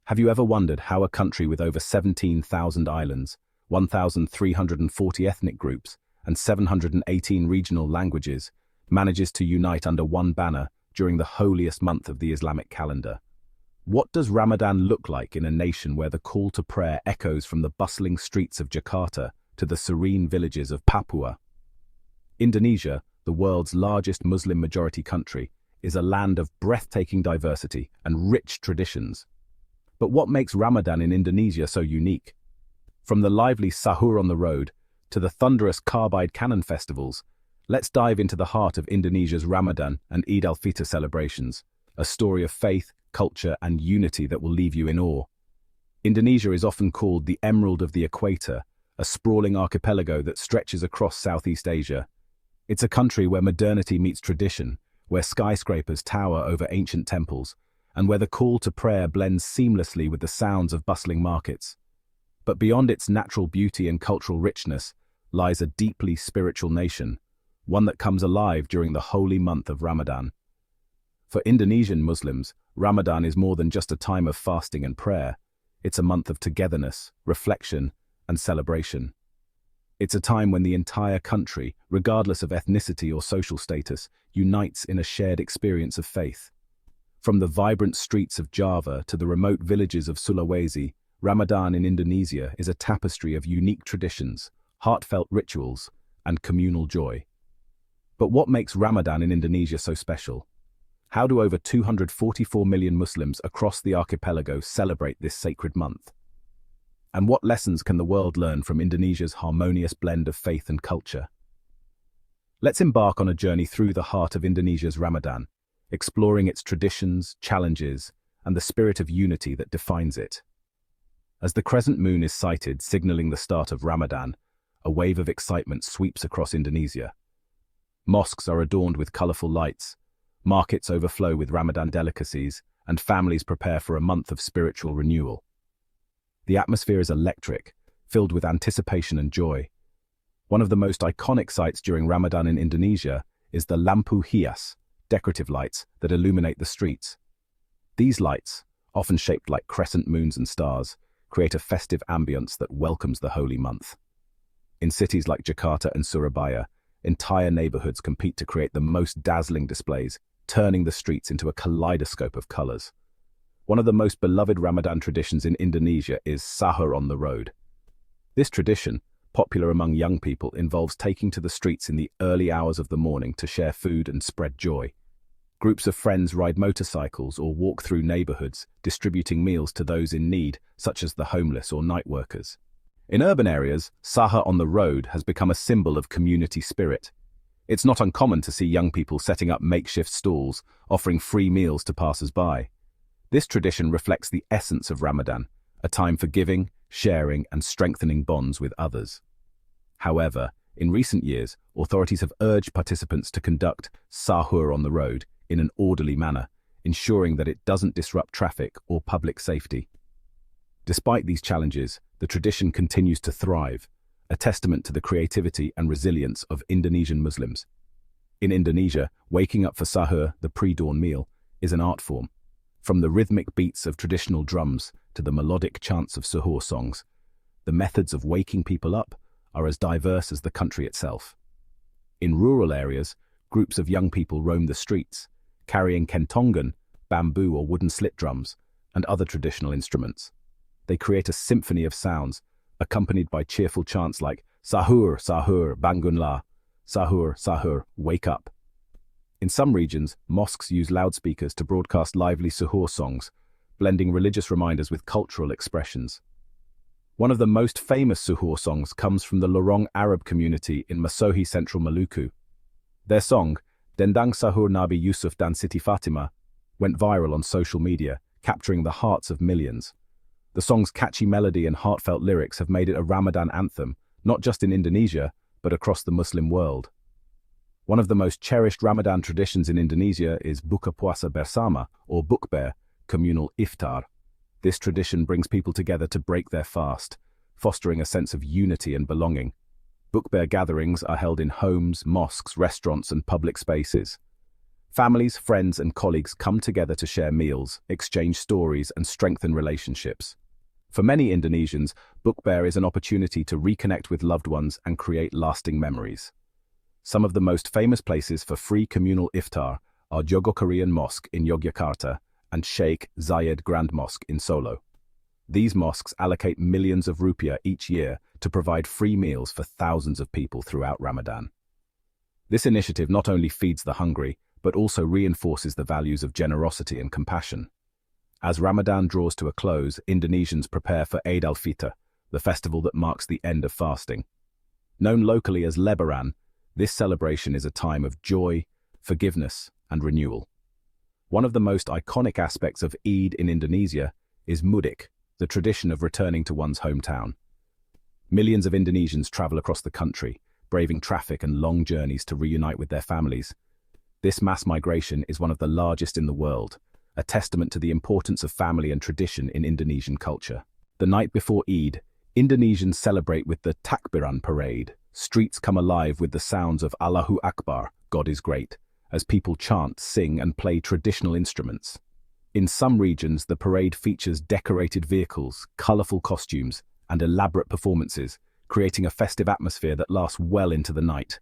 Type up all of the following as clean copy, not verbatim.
Have you ever wondered how a country with over 17,000 islands, 1,340 ethnic groups, and 718 regional languages manages to unite under one banner during the holiest month of the Islamic calendar? What does Ramadan look like in a nation where the call to prayer echoes from the bustling streets of Jakarta to the serene villages of Papua? Indonesia, the world's largest Muslim-majority country, is a land of breathtaking diversity and rich traditions. But what makes Ramadan in Indonesia so unique? From the lively sahur on the road to the thunderous carbide cannon festivals, let's dive into the heart of Indonesia's Ramadan and Eid al-Fitr celebrations, a story of faith, culture, and unity that will leave you in awe. Indonesia is often called the Emerald of the Equator, a sprawling archipelago that stretches across Southeast Asia. It's a country where modernity meets tradition, where skyscrapers tower over ancient temples, and where the call to prayer blends seamlessly with the sounds of bustling markets. But beyond its natural beauty and cultural richness lies a deeply spiritual nation, one that comes alive during the holy month of Ramadan. For Indonesian Muslims, Ramadan is more than just a time of fasting and prayer. It's a month of togetherness, reflection, and celebration. It's a time when the entire country, regardless of ethnicity or social status, unites in a shared experience of faith. From the vibrant streets of Java to the remote villages of Sulawesi, Ramadan in Indonesia is a tapestry of unique traditions, heartfelt rituals, and communal joy. But what makes Ramadan in Indonesia so special? How do over 244 million Muslims across the archipelago celebrate this sacred month? And what lessons can the world learn from Indonesia's harmonious blend of faith and culture? Let's embark on a journey through the heart of Indonesia's Ramadan, exploring its traditions, challenges, and the spirit of unity that defines it. As the crescent moon is sighted, signaling the start of Ramadan, a wave of excitement sweeps across Indonesia. Mosques are adorned with colorful lights, markets overflow with Ramadan delicacies, and families prepare for a month of spiritual renewal. The atmosphere is electric, filled with anticipation and joy. One of the most iconic sights during Ramadan in Indonesia is the lampu hias, decorative lights that illuminate the streets. These lights, often shaped like crescent moons and stars, create a festive ambience that welcomes the holy month. In cities like Jakarta and Surabaya, entire neighborhoods compete to create the most dazzling displays, turning the streets into a kaleidoscope of colors. One of the most beloved Ramadan traditions in Indonesia is sahur on the road. This tradition, popular among young people, involves taking to the streets in the early hours of the morning to share food and spread joy. Groups of friends ride motorcycles or walk through neighborhoods, distributing meals to those in need, such as the homeless or night workers. In urban areas, sahur on the road has become a symbol of community spirit. It's not uncommon to see young people setting up makeshift stalls, offering free meals to passers-by. This tradition reflects the essence of Ramadan, a time for giving, sharing, and strengthening bonds with others. However, in recent years, authorities have urged participants to conduct sahur on the road in an orderly manner, ensuring that it doesn't disrupt traffic or public safety. Despite these challenges, the tradition continues to thrive, a testament to the creativity and resilience of Indonesian Muslims. In Indonesia, waking up for sahur, the pre-dawn meal, is an art form. From the rhythmic beats of traditional drums to the melodic chants of suhoor songs, the methods of waking people up are as diverse as the country itself. In rural areas, groups of young people roam the streets, carrying kentongan, bamboo or wooden slit drums, and other traditional instruments. They create a symphony of sounds, accompanied by cheerful chants like "Sahur, Sahur, Bangunlah," "Sahur, Sahur, wake up." In some regions, mosques use loudspeakers to broadcast lively suhoor songs, blending religious reminders with cultural expressions. One of the most famous suhoor songs comes from the Lorong Arab community in Masohi, Central Maluku. Their song, Dendang Sahur Nabi Yusuf dan Siti Fatima, went viral on social media, capturing the hearts of millions. The song's catchy melody and heartfelt lyrics have made it a Ramadan anthem, not just in Indonesia, but across the Muslim world. One of the most cherished Ramadan traditions in Indonesia is Buka Puasa Bersama, or Bukber, Communal Iftar. This tradition brings people together to break their fast, fostering a sense of unity and belonging. Bukber gatherings are held in homes, mosques, restaurants, and public spaces. Families, friends, and colleagues come together to share meals, exchange stories, and strengthen relationships. For many Indonesians, Bukber is an opportunity to reconnect with loved ones and create lasting memories. Some of the most famous places for free communal iftar are Jogokarian Mosque in Yogyakarta and Sheikh Zayed Grand Mosque in Solo. These mosques allocate millions of rupiah each year to provide free meals for thousands of people throughout Ramadan. This initiative not only feeds the hungry, but also reinforces the values of generosity and compassion. As Ramadan draws to a close, Indonesians prepare for al-Fitr, the festival that marks the end of fasting. Known locally as Lebaran, this celebration is a time of joy, forgiveness, and renewal. One of the most iconic aspects of Eid in Indonesia is mudik, the tradition of returning to one's hometown. Millions of Indonesians travel across the country, braving traffic and long journeys to reunite with their families. This mass migration is one of the largest in the world, a testament to the importance of family and tradition in Indonesian culture. The night before Eid, Indonesians celebrate with the Takbiran parade. Streets come alive with the sounds of Allahu Akbar, God is great, as people chant, sing, and play traditional instruments. In some regions, the parade features decorated vehicles, colorful costumes, and elaborate performances, creating a festive atmosphere that lasts well into the night.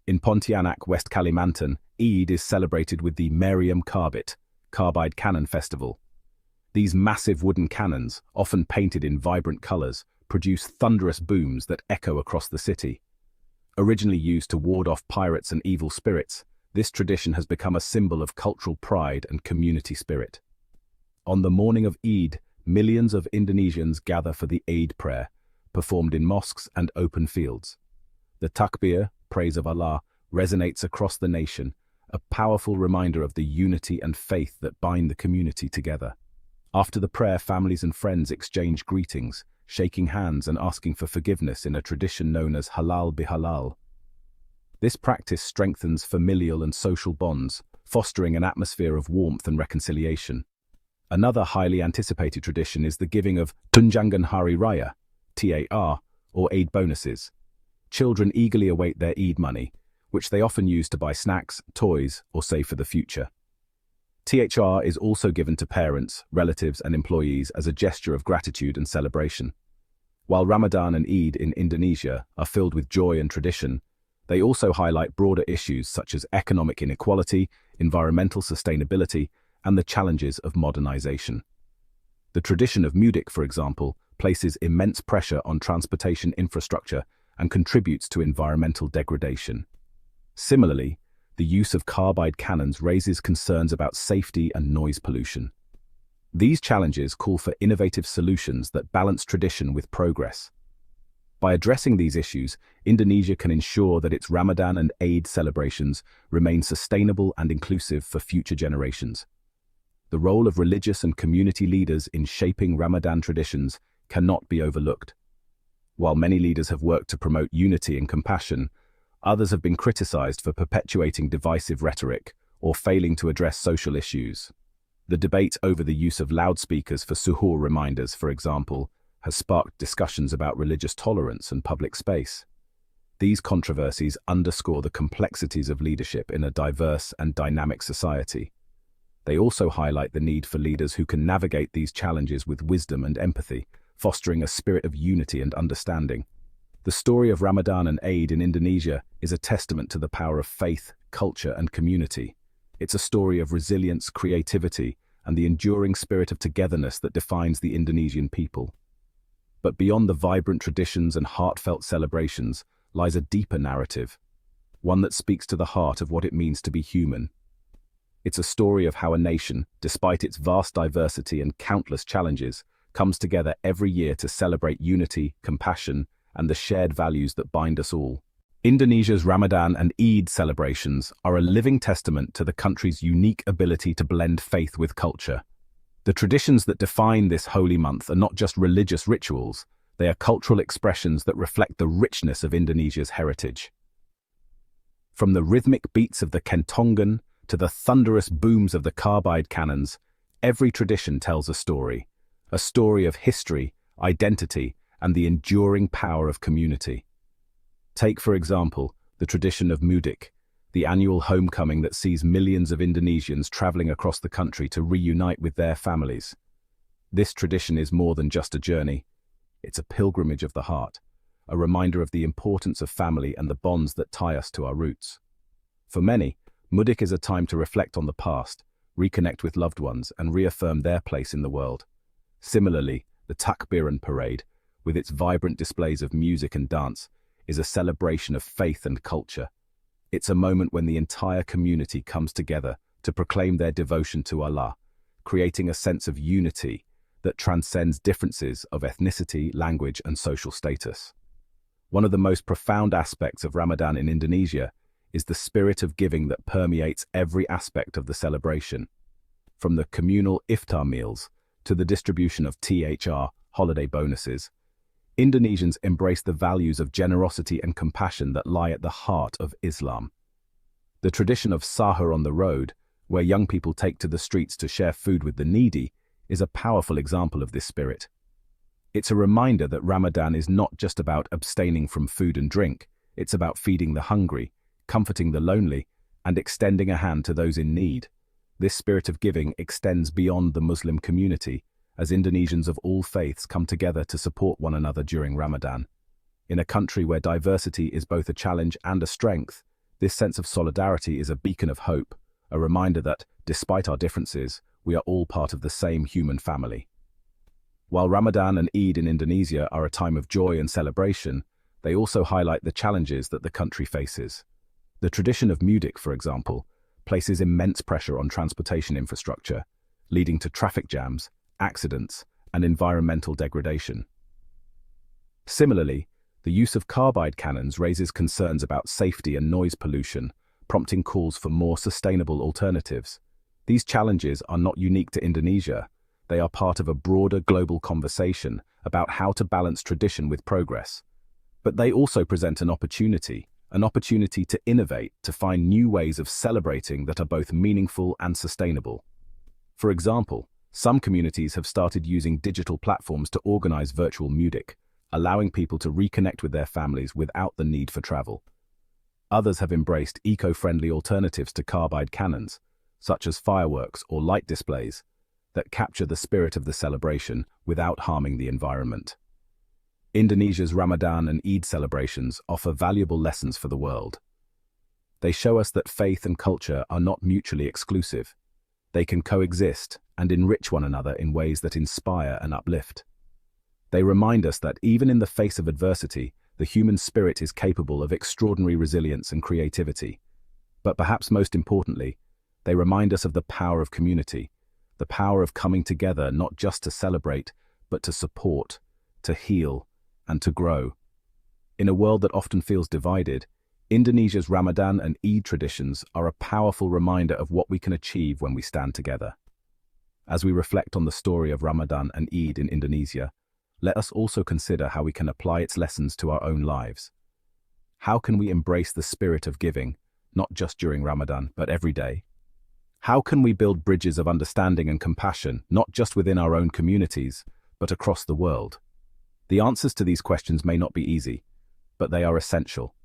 In Pontianak, West Kalimantan, Eid is celebrated with the Meriam Karbit, Carbide Cannon Festival. These massive wooden cannons, often painted in vibrant colors, produce thunderous booms that echo across the city. Originally used to ward off pirates and evil spirits, this tradition has become a symbol of cultural pride and community spirit. On the morning of Eid, millions of Indonesians gather for the Eid prayer, performed in mosques and open fields. The takbir, praise of Allah, resonates across the nation, a powerful reminder of the unity and faith that bind the community together. After the prayer, families and friends exchange greetings, shaking hands and asking for forgiveness in a tradition known as halal bihalal. This practice strengthens familial and social bonds, fostering an atmosphere of warmth and reconciliation. Another highly anticipated tradition is the giving of Tunjangan Hari Raya, TAR, or Eid bonuses. Children eagerly await their Eid money, which they often use to buy snacks, toys, or save for the future. THR is also given to parents, relatives, and employees as a gesture of gratitude and celebration. While Ramadan and Eid in Indonesia are filled with joy and tradition, they also highlight broader issues such as economic inequality, environmental sustainability, and the challenges of modernization. The tradition of mudik, for example, places immense pressure on transportation infrastructure and contributes to environmental degradation. Similarly, the use of carbide cannons raises concerns about safety and noise pollution. These challenges call for innovative solutions that balance tradition with progress. By addressing these issues, Indonesia can ensure that its Ramadan and Eid celebrations remain sustainable and inclusive for future generations. The role of religious and community leaders in shaping Ramadan traditions cannot be overlooked. While many leaders have worked to promote unity and compassion, others have been criticized for perpetuating divisive rhetoric or failing to address social issues. The debate over the use of loudspeakers for suhoor reminders, for example, has sparked discussions about religious tolerance and public space. These controversies underscore the complexities of leadership in a diverse and dynamic society. They also highlight the need for leaders who can navigate these challenges with wisdom and empathy, fostering a spirit of unity and understanding. The story of Ramadan and Eid in Indonesia is a testament to the power of faith, culture, and community. It's a story of resilience, creativity, and the enduring spirit of togetherness that defines the Indonesian people. But beyond the vibrant traditions and heartfelt celebrations lies a deeper narrative, one that speaks to the heart of what it means to be human. It's a story of how a nation, despite its vast diversity and countless challenges, comes together every year to celebrate unity, compassion, and the shared values that bind us all. Indonesia's Ramadan and Eid celebrations are a living testament to the country's unique ability to blend faith with culture. The traditions that define this holy month are not just religious rituals, they are cultural expressions that reflect the richness of Indonesia's heritage. From the rhythmic beats of the kentongan to the thunderous booms of the carbide cannons, every tradition tells a story of history, identity, and the enduring power of community. Take, for example, the tradition of mudik, the annual homecoming that sees millions of Indonesians traveling across the country to reunite with their families. This tradition is more than just a journey. It's a pilgrimage of the heart, a reminder of the importance of family and the bonds that tie us to our roots. For many, Mudik is a time to reflect on the past, reconnect with loved ones, and reaffirm their place in the world. Similarly, the Takbiran parade, with its vibrant displays of music and dance, is a celebration of faith and culture. It's a moment when the entire community comes together to proclaim their devotion to Allah, creating a sense of unity that transcends differences of ethnicity, language, and social status. One of the most profound aspects of Ramadan in Indonesia is the spirit of giving that permeates every aspect of the celebration. From the communal iftar meals to the distribution of holiday bonuses, Indonesians embrace the values of generosity and compassion that lie at the heart of Islam. The tradition of sahur on the road, where young people take to the streets to share food with the needy, is a powerful example of this spirit. It's a reminder that Ramadan is not just about abstaining from food and drink, it's about feeding the hungry, comforting the lonely, and extending a hand to those in need. This spirit of giving extends beyond the Muslim community, as Indonesians of all faiths come together to support one another during Ramadan. In a country where diversity is both a challenge and a strength, this sense of solidarity is a beacon of hope, a reminder that, despite our differences, we are all part of the same human family. While Ramadan and Eid in Indonesia are a time of joy and celebration, they also highlight the challenges that the country faces. The tradition of Mudik, for example, places immense pressure on transportation infrastructure, leading to traffic jams, accidents, and environmental degradation. Similarly, the use of carbide cannons raises concerns about safety and noise pollution, prompting calls for more sustainable alternatives. These challenges are not unique to Indonesia. They are part of a broader global conversation about how to balance tradition with progress. But they also present an opportunity to innovate, to find new ways of celebrating that are both meaningful and sustainable. For example, some communities have started using digital platforms to organize virtual Mudik, allowing people to reconnect with their families without the need for travel. Others have embraced eco-friendly alternatives to carbide cannons, such as fireworks or light displays, that capture the spirit of the celebration without harming the environment. Indonesia's Ramadan and Eid celebrations offer valuable lessons for the world. They show us that faith and culture are not mutually exclusive. They can coexist and enrich one another in ways that inspire and uplift. They remind us that even in the face of adversity, the human spirit is capable of extraordinary resilience and creativity. But perhaps most importantly, they remind us of the power of community, the power of coming together not just to celebrate, but to support, to heal, and to grow. In a world that often feels divided, Indonesia's Ramadan and Eid traditions are a powerful reminder of what we can achieve when we stand together. As we reflect on the story of Ramadan and Eid in Indonesia, let us also consider how we can apply its lessons to our own lives. How can we embrace the spirit of giving, not just during Ramadan, but every day? How can we build bridges of understanding and compassion, not just within our own communities, but across the world? The answers to these questions may not be easy, but they are essential.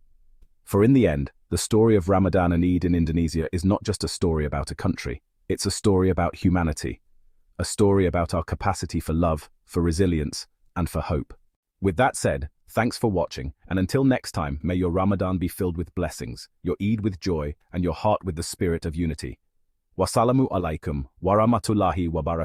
For in the end, the story of Ramadan and Eid in Indonesia is not just a story about a country. It's a story about humanity, a story about our capacity for love, for resilience, and for hope. With that said, thanks for watching, and until next time, may your Ramadan be filled with blessings, your Eid with joy, and your heart with the spirit of unity. Wassalamu alaikum warahmatullahi wabarakatuh.